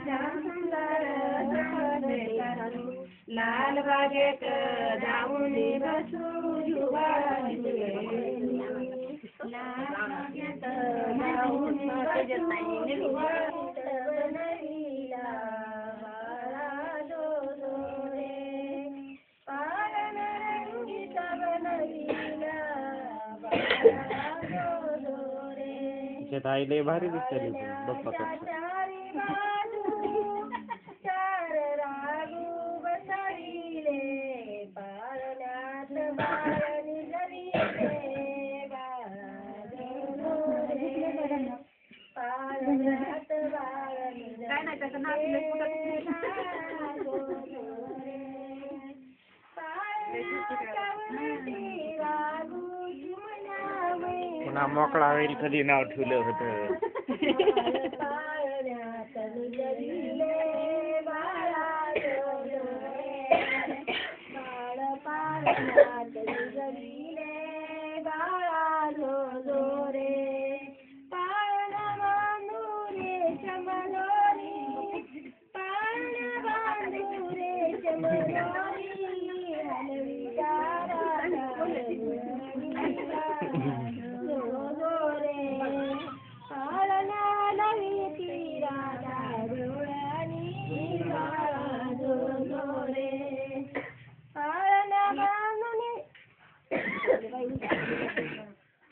सुंदर लाल बागेत जाऊन बसू जुवा जुळे लाल बागेत जाऊन बसू जुवा बनविला बाळा जो रे पालन रंगीत बनविला बाळा जो रे आई लय भारी दिसते बप्पा चार रागू बसविले पाळण्यात बाळनी जरीले पाळण्यात बाळनी पुन्हा मोकळा होईल कधी नाव ठेवलं होतं पाळण्यात जरीले बाळा बाळ पाळण्यात जरीले बाळा जो रे पाळण बांधू रे चमलोरी पाळण बांधू रे चमलोरी हलविला जो रे पाळणा नवी तीरा डोळ्यानी बाळा जो रे पाळणा बांधून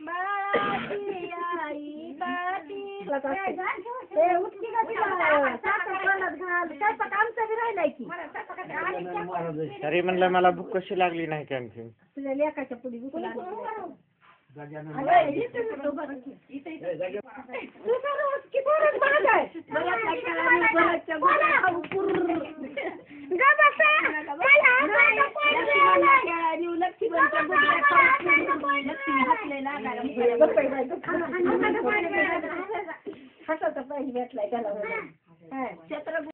बाळाची आई पाठी तरी म्हणलं मला भूक कशी लागली नाही की आणखी तुझ्या लेकाच्या पुढे भेटलाय त्याला